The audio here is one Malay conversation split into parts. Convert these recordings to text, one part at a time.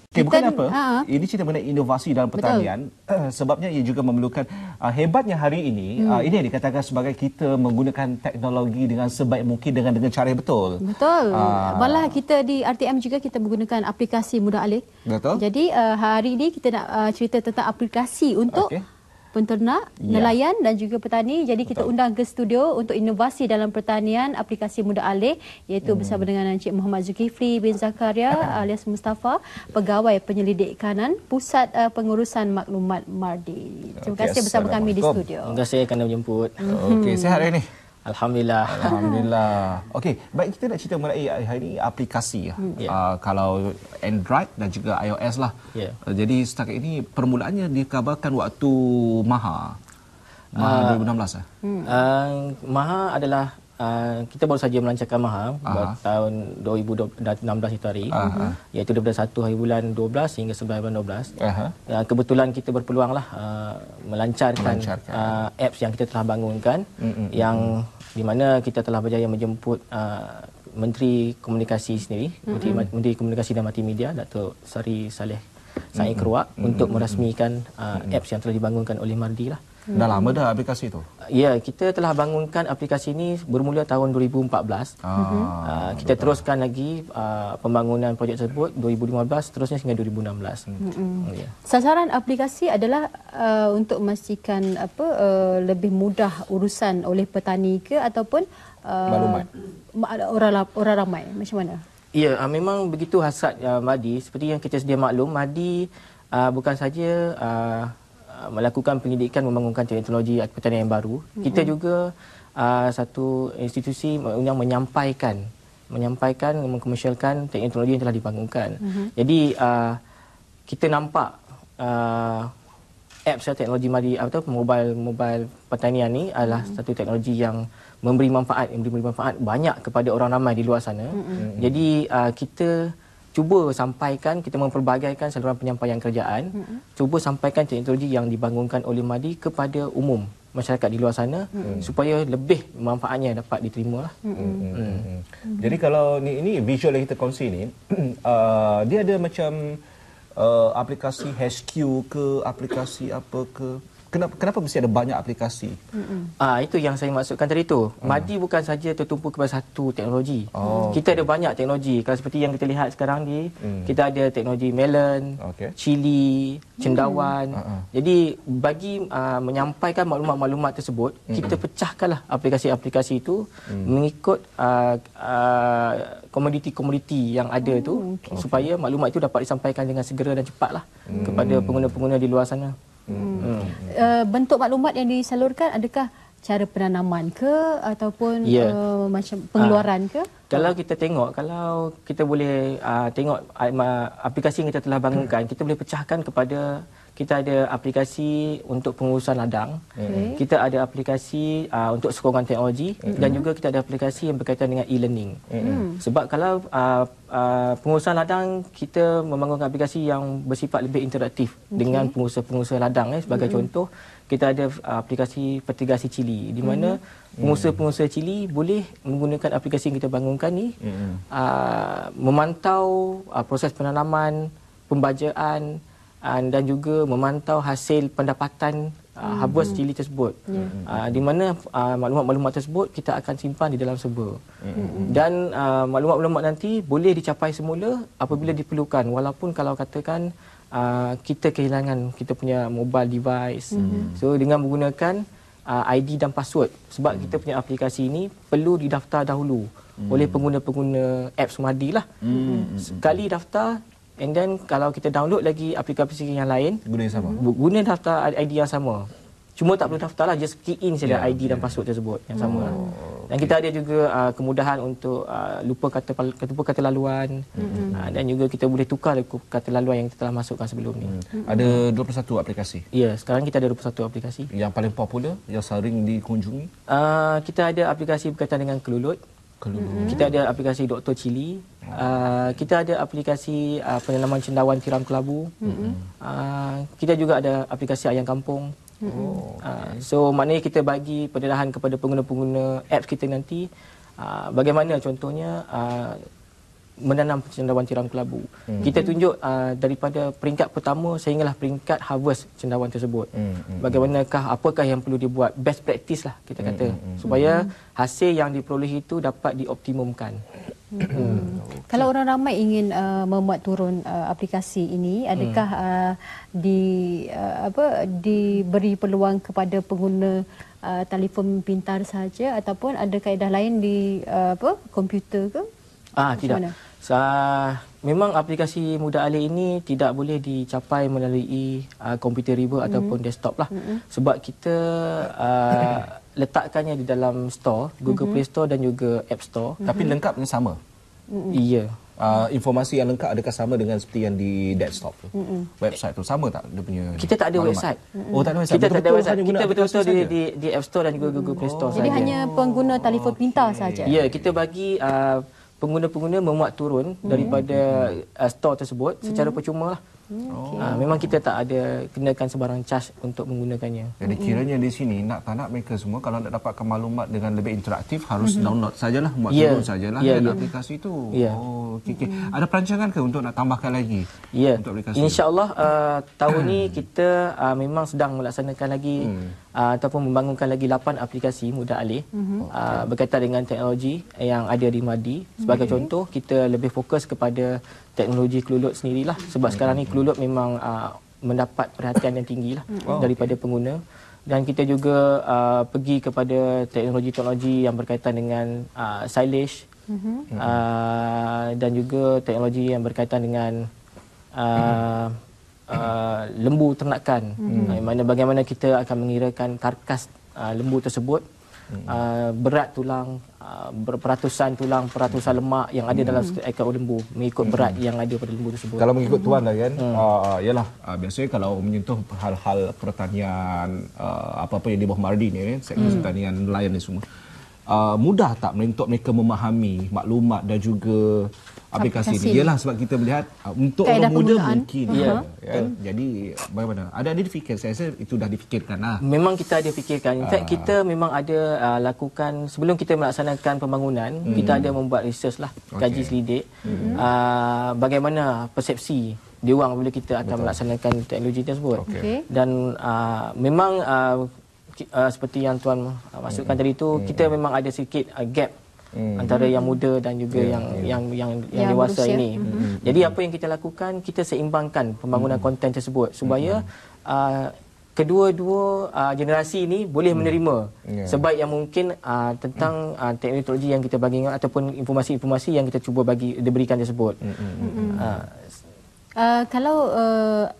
Okay, bukan apa. Ini cerita mengenai inovasi dalam pertanian. Sebabnya ia juga memerlukan hebatnya hari ini. Ini yang dikatakan sebagai kita menggunakan teknologi dengan sebaik mungkin dengan cara yang betul. Betul. Malah kita di RTM juga kita menggunakan aplikasi Mudah Alih. Betul. Jadi hari ini kita nak cerita tentang aplikasi untuk penternak, nelayan dan juga petani. Jadi kita undang ke studio untuk inovasi dalam pertanian aplikasi Mudah Alih, iaitu bersama dengan Encik Muhammad Zulkifli bin Zakaria alias Mustafa, Pegawai Penyelidik Kanan Pusat Pengurusan Maklumat Mardi. Terima kasih bersama kami di studio. Terima kasih kerana menjemput. Okey, sihat hari ini? Alhamdulillah. Alhamdulillah. Okey, baik, kita nak cerita mengenai hari ini aplikasi. Kalau Android dan juga iOS lah. Jadi setakat ini permulaannya dikabarkan waktu Maha 2016 Maha adalah kita baru saja melancarkan Maha tahun 2016 itu hari, iaitu daripada 1 hari bulan 12 hingga 9 bulan 12. Kebetulan kita berpeluanglah melancarkan apps yang kita telah bangunkan, yang di mana kita telah berjaya menjemput Menteri Komunikasi sendiri, Menteri Komunikasi dan Multimedia, Datuk Sari Saleh Said Keruak, untuk merasmikan apps yang telah dibangunkan oleh Mardi lah. Dah lama dah aplikasi itu? Ya, kita telah bangunkan aplikasi ini bermula tahun 2014. Kita teruskan lagi pembangunan projek tersebut 2015 terusnya hingga 2016. Sasaran aplikasi adalah untuk memastikan lebih mudah urusan oleh petani ke ataupun maklumat orang ramai, macam mana? Ya, memang begitu hasrat Mardi. Seperti yang kita sedia maklum, Mardi bukan saja melakukan pendidikan membangunkan teknologi pertanian yang baru. Kita juga satu institusi yang menyampaikan, mengkomersialkan teknologi yang telah dibangunkan. Jadi kita nampak apps teknologi Mardi atau mobile pertanian ni adalah satu teknologi yang memberi manfaat banyak kepada orang ramai di luar sana. Jadi kita cuba sampaikan, kita mempelbagaikan saluran penyampaian kerajaan, cuba sampaikan teknologi yang dibangunkan oleh Mardi kepada umum masyarakat di luar sana, supaya lebih manfaatnya dapat diterima lah. Jadi kalau ini visual yang kita kongsi ni, dia ada macam aplikasi HQ ke, aplikasi apa ke? Kenapa mesti ada banyak aplikasi? Itu yang saya maksudkan tadi tu. Mardi bukan saja tertumpu kepada satu teknologi. Kita ada banyak teknologi. Kalau seperti yang kita lihat sekarang ni, kita ada teknologi melon, cili, cendawan. Jadi bagi menyampaikan maklumat-maklumat tersebut, kita pecahkanlah aplikasi-aplikasi itu mengikut komoditi-komoditi yang ada tu, supaya maklumat itu dapat disampaikan dengan segera dan cepatlah kepada pengguna-pengguna di luar sana. Bentuk maklumat yang disalurkan adakah cara penanaman ke ataupun macam pengeluaran ke? Kalau kita tengok, kalau kita boleh tengok aplikasi yang kita telah bangunkan, kita boleh pecahkan kepada, kita ada aplikasi untuk pengurusan ladang, kita ada aplikasi untuk sokongan teknologi, dan juga kita ada aplikasi yang berkaitan dengan e-learning. Sebab kalau pengurusan ladang, kita membangunkan aplikasi yang bersifat lebih interaktif dengan pengusaha-pengusaha ladang. Sebagai contoh, kita ada aplikasi fertigasi cili, di mana pengusaha-pengusaha cili boleh menggunakan aplikasi yang kita bangunkan ni, memantau proses penanaman, pembajaan, dan juga memantau hasil pendapatan harvest cili tersebut. Di mana maklumat-maklumat tersebut kita akan simpan di dalam server. Dan maklumat-maklumat nanti boleh dicapai semula apabila diperlukan, walaupun kalau katakan kita kehilangan kita punya mobile device. So dengan menggunakan ID dan password, sebab kita punya aplikasi ini perlu didaftar dahulu oleh pengguna-pengguna apps Mardi lah. Sekali daftar, and then kalau kita download lagi aplikasi yang lain, guna daftar ID yang sama. Cuma tak perlu daftar lah, just key in saja ID dan password tersebut yang sama lah. Dan kita ada juga kemudahan untuk lupa kata laluan, dan juga kita boleh tukar kata laluan yang kita telah masukkan sebelum ni. Ada 21 aplikasi? Ya, sekarang kita ada 21 aplikasi. Yang paling popular, yang sering dikunjungi? Kita ada aplikasi berkaitan dengan kelulut. Kita ada aplikasi Dr. Cili. Kita ada aplikasi penanaman cendawan tiram kelabu. Kita juga ada aplikasi ayam kampung. So maknanya kita bagi pendedahan kepada pengguna-pengguna apps kita nanti, bagaimana contohnya menanam cendawan tiram kelabu. Kita tunjuk daripada peringkat pertama sehinggalah peringkat harvest cendawan tersebut. Bagaimanakah, apakah yang perlu dibuat, best practice lah kita kata, supaya hasil yang diperolehi itu dapat dioptimumkan. Kalau orang ramai ingin memuat turun aplikasi ini, adakah diberi peluang kepada pengguna telefon pintar saja ataupun ada kaedah lain di komputer ke? Tidak. Memang aplikasi Muda Alih ini tidak boleh dicapai melalui komputer riba ataupun desktop lah. Sebab kita letakkannya di dalam store, Google Play Store dan juga App Store. Tapi lengkapnya sama? Iya. Informasi yang lengkap adakah sama dengan seperti yang di desktop tu? Website tu sama tak dia punya? Kita tak ada website. Oh, tak ada website. Kita tak ada website. Kita betul-betul di App Store dan juga Google Play Store saja. Jadi hanya pengguna telefon pintar saja. Ya, kita bagi pengguna-pengguna memuat turun daripada store tersebut secara percuma lah. Memang kita tak ada kenakan sebarang charge untuk menggunakannya. Jadi kiranya di sini tak nak mereka semua kalau nak dapatkan maklumat dengan lebih interaktif harus download sajalah, muat turun sajalah aplikasi itu. Okay. Ada perancangan ke untuk nak tambahkan lagi untuk aplikasi? InsyaAllah tahun ni kita memang sedang melaksanakan lagi ataupun membangunkan lagi 8 aplikasi Muda Alih berkaitan dengan teknologi yang ada di Mardi. Sebagai contoh, kita lebih fokus kepada teknologi Klulut sendirilah, sebab sekarang ni Klulut memang mendapat perhatian yang tinggi lah daripada pengguna. Dan kita juga pergi kepada teknologi-teknologi yang berkaitan dengan silage dan juga teknologi yang berkaitan dengan lembu ternakan. Mana bagaimana kita akan mengirakan karkas lembu tersebut, berat tulang, peratusan tulang, peratusan lemak yang ada dalam setiap ekor lembu mengikut berat yang ada pada lembu tersebut. Kalau mengikut tuan lah kan, yalah biasanya kalau menyentuh hal-hal pertanian, apa-apa yang di bawah Mardi ni kan, sektor pertanian nelayan ni semua, mudah tak untuk mereka memahami maklumat dan juga aplikasi ini? Yalah, sebab kita melihat untuk orang muda mungkin kan? Jadi bagaimana? Ada difikir, saya rasa itu dah difikirkan lah. Memang kita ada fikirkan. In fact, kita memang ada lakukan sebelum kita melaksanakan pembangunan, kita ada membuat research lah, kaji selidik bagaimana persepsi diorang bila kita akan melaksanakan teknologi tersebut. Dan memang seperti yang tuan masukkan tadi tu, kita memang ada sedikit gap antara yang muda dan juga yang dewasa ini. Jadi apa yang kita lakukan, kita seimbangkan pembangunan konten tersebut supaya kedua-dua generasi ini boleh menerima sebaik yang mungkin tentang teknologi yang kita bagi ataupun informasi-informasi yang kita cuba diberikan tersebut. Kalau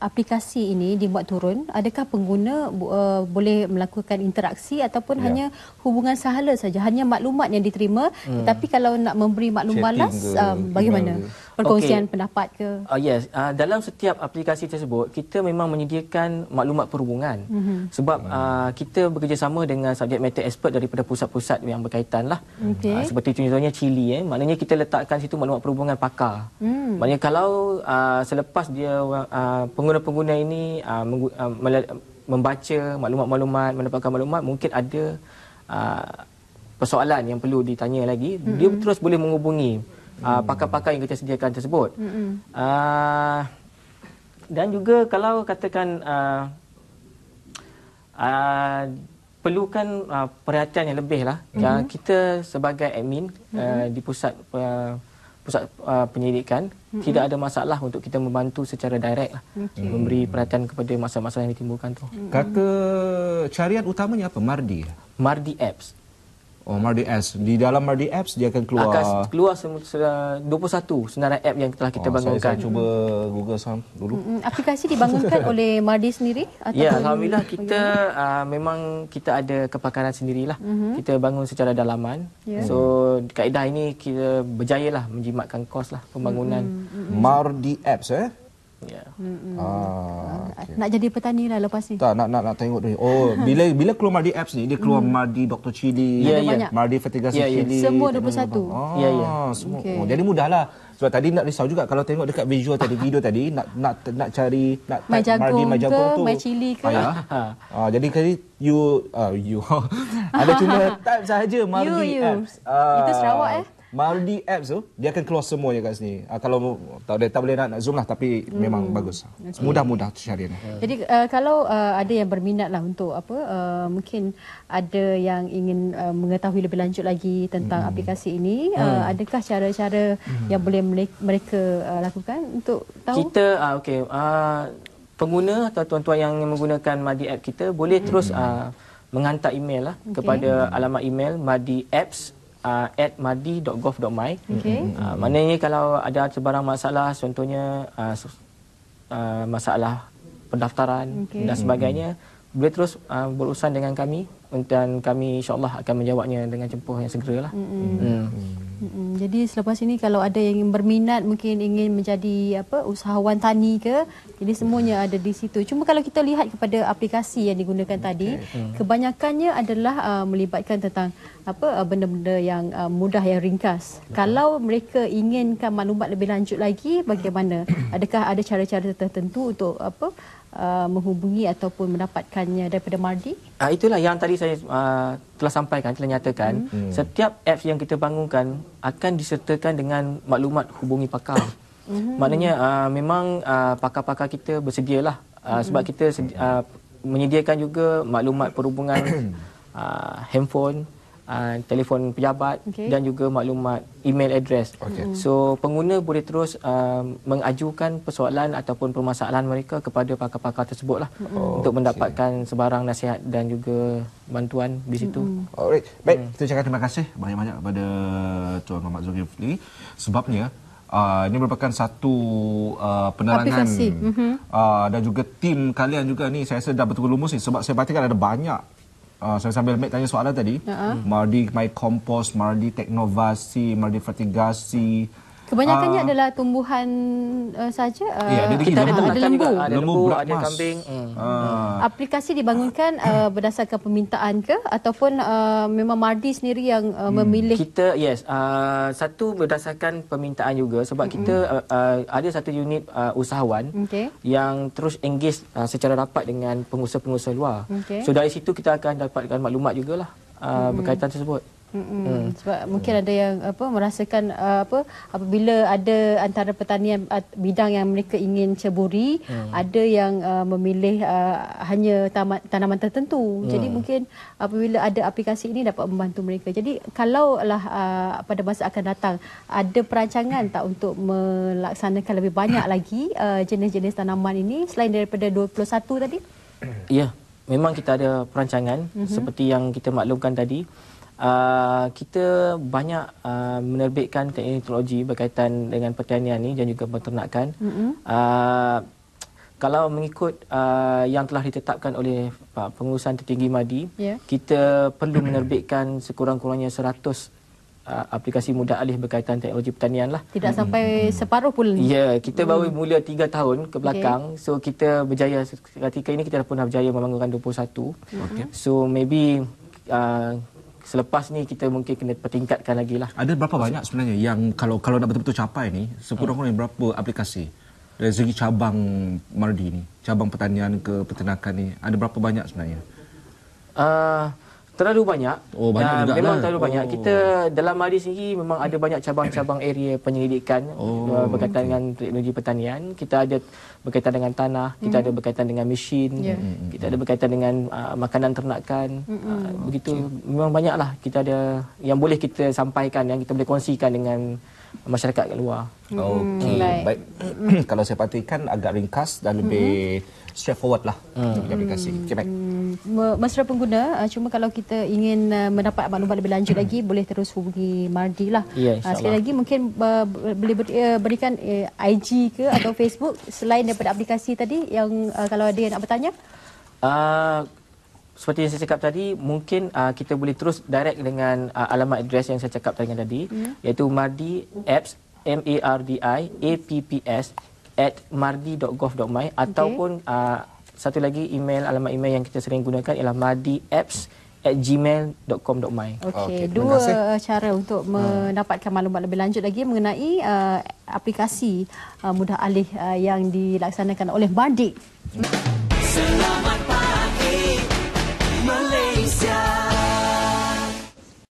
aplikasi ini dibuat turun, adakah pengguna boleh melakukan interaksi ataupun hanya hubungan sahala saja, hanya maklumat yang diterima, tetapi kalau nak memberi maklum balas bagaimana? Perkongsian pendapat ke? Yes, dalam setiap aplikasi tersebut kita memang menyediakan maklumat perhubungan. Sebab kita bekerjasama dengan subject matter expert daripada pusat-pusat yang berkaitan lah. Seperti contohnya Chile, maknanya kita letakkan situ maklumat perhubungan pakar. Maknanya kalau selepas dia pengguna-pengguna ini membaca maklumat-maklumat, mendapatkan maklumat, mungkin ada persoalan yang perlu ditanya lagi, dia terus boleh menghubungi pakar-pakar yang kita sediakan tersebut. Dan juga kalau katakan perlukan perhatian yang lebih lah, kita sebagai admin di pusat penyelidikan tidak ada masalah untuk kita membantu secara direct lah, memberi perhatian kepada masalah-masalah yang ditimbulkan tu. Kata carian utamanya apa? Mardi Apps. Oh, Mardi Apps. Di dalam Mardi Apps dia akan keluar. Akan keluar 21 senarai app yang telah kita bangunkan. Saya cuba Google dulu. Aplikasi dibangunkan oleh Mardi sendiri? Ya, alhamdulillah kita memang kita ada kepakaran sendirilah. Kita bangun secara dalaman. So kaedah ini kita berjayalah menjimatkan kos lah pembangunan. Mardi Apps Ya. Nak jadi petani lah lepas ni. Tak, nak tengok ni. Oh, bila keluar Mardi Apps ni, dia keluar Mardi Dr. Chili, Mardi Fertigasi Chili. Semua 21. Semua. Oh, jadi mudahlah. Sebab tadi nak risau juga kalau tengok dekat visual tadi, video tadi, nak cari Mai Jagung tu, Mai Cili ke. Jadi kali you ada cuma type sahaja Mardi Apps. Itu Sarawak Mardi apps tu dia akan keluar semuanya kat sini. Kalau tak boleh nak zoom lah, tapi memang bagus. Mudah-mudah carian. Jadi kalau ada yang berminat lah untuk mungkin ada yang ingin mengetahui lebih lanjut lagi tentang aplikasi ini, adakah cara-cara yang boleh mereka lakukan untuk tahu? Kita pengguna atau tuan-tuan yang menggunakan Mardi app kita boleh terus menghantar email lah kepada alamat email mardi@mardi.gov.my. Maknanya kalau ada sebarang masalah, contohnya masalah pendaftaran dan sebagainya, boleh terus berurusan dengan kami dan kami insya-Allah akan menjawabnya dengan tempoh yang segeralah. Jadi selepas ini kalau ada yang berminat mungkin ingin menjadi usahawan tani ke, jadi semuanya ada di situ. Cuma kalau kita lihat kepada aplikasi yang digunakan tadi, kebanyakannya adalah melibatkan tentang benda-benda yang mudah, yang ringkas. Kalau mereka inginkan maklumat lebih lanjut lagi, bagaimana? Adakah ada cara-cara tertentu untuk menghubungi ataupun mendapatkannya daripada Mardi? Itulah yang tadi saya telah sampaikan, telah nyatakan. Setiap apps yang kita bangunkan akan disertakan dengan maklumat hubungi pakar. Maknanya memang pakar-pakar kita bersedialah sebab kita menyediakan juga maklumat perhubungan handphone, telefon pejabat dan juga maklumat email address. So pengguna boleh terus mengajukan persoalan ataupun permasalahan mereka kepada pakar-pakar tersebutlah untuk mendapatkan sebarang nasihat dan juga bantuan di situ. Alright. Baik, kita ucapkan terima kasih banyak-banyak kepada Tuan Muhammad Zulkifli sebabnya ini merupakan satu penerangan dan juga tim kalian juga ni saya rasa dah betul-betul lumus ni sebab saya perhatikan ada banyak. Saya sambil tanya soalan tadi, Mardi My Compost, Mardi Teknovasi, Mardi Fertigasi. Kebanyakannya adalah tumbuhan saja. Kita ada lembu, ada lembu, ada kambing. Aplikasi dibangunkan berdasarkan permintaan ke ataupun memang Mardi sendiri yang memilih? Kita satu berdasarkan permintaan juga sebab kita ada satu unit usahawan yang terus engage secara rapat dengan pengusaha-pengusaha luar. So dari situ kita akan dapatkan maklumat jugalah berkaitan tersebut. Sebab mungkin ada yang merasakan apabila ada antara pertanian bidang yang mereka ingin ceburi, ada yang memilih hanya tanaman tertentu. Jadi mungkin apabila ada aplikasi ini dapat membantu mereka. Jadi kalaulah pada masa akan datang ada perancangan tak untuk melaksanakan lebih banyak lagi jenis-jenis tanaman ini selain daripada 21 tadi? Ya, memang kita ada perancangan seperti yang kita maklumkan tadi. Kita banyak menerbitkan teknologi berkaitan dengan pertanian ini dan juga peternakan. Kalau mengikut yang telah ditetapkan oleh pengurusan tertinggi Mardi, kita perlu menerbitkan sekurang-kurangnya 100 aplikasi mudah alih berkaitan teknologi pertanian lah. Tidak sampai separuh pun. Ya, kita baru mula 3 tahun ke belakang. So kita berjaya ketika ini kita pun dah berjaya membangunkan 21. So maybe selepas ni kita mungkin kena pertingkatkan lagi lah. Ada berapa banyak sebenarnya yang kalau nak betul-betul capai ni, sekurang-kurangnya berapa aplikasi dari segi cabang Mardi ni, cabang pertanian ke peternakan ni, ada berapa banyak sebenarnya? Terlalu banyak. Banyak juga memang lah. Terlalu banyak. Kita dalam Mardi sendiri memang ada banyak cabang-cabang area penyelidikan berkaitan dengan teknologi pertanian. Kita ada berkaitan dengan tanah, kita ada berkaitan dengan mesin, kita ada berkaitan dengan makanan ternakan. Begitu memang banyaklah kita ada yang boleh kita sampaikan, yang kita boleh kongsikan dengan masyarakat kat luar. Baik. Kalau saya perhatikan agak ringkas dan lebih straightforward lah untuk aplikasi. Baik. Mesra pengguna, cuma kalau kita ingin mendapat maklumat lebih lanjut lagi, boleh terus hubungi Mardi lah. Sekali lagi mungkin boleh berikan IG ke atau Facebook selain daripada aplikasi tadi yang kalau ada yang nak bertanya? Seperti yang saya cakap tadi, mungkin kita boleh terus direct dengan alamat address yang saya cakap tadi, iaitu Mardi Apps, MARDIAPPS @mardi.gov.my ataupun satu lagi alamat email yang kita sering gunakan ialah mardiapps@gmail.com.my. Dua cara untuk mendapatkan maklumat lebih lanjut lagi mengenai aplikasi mudah alih yang dilaksanakan oleh Mardi.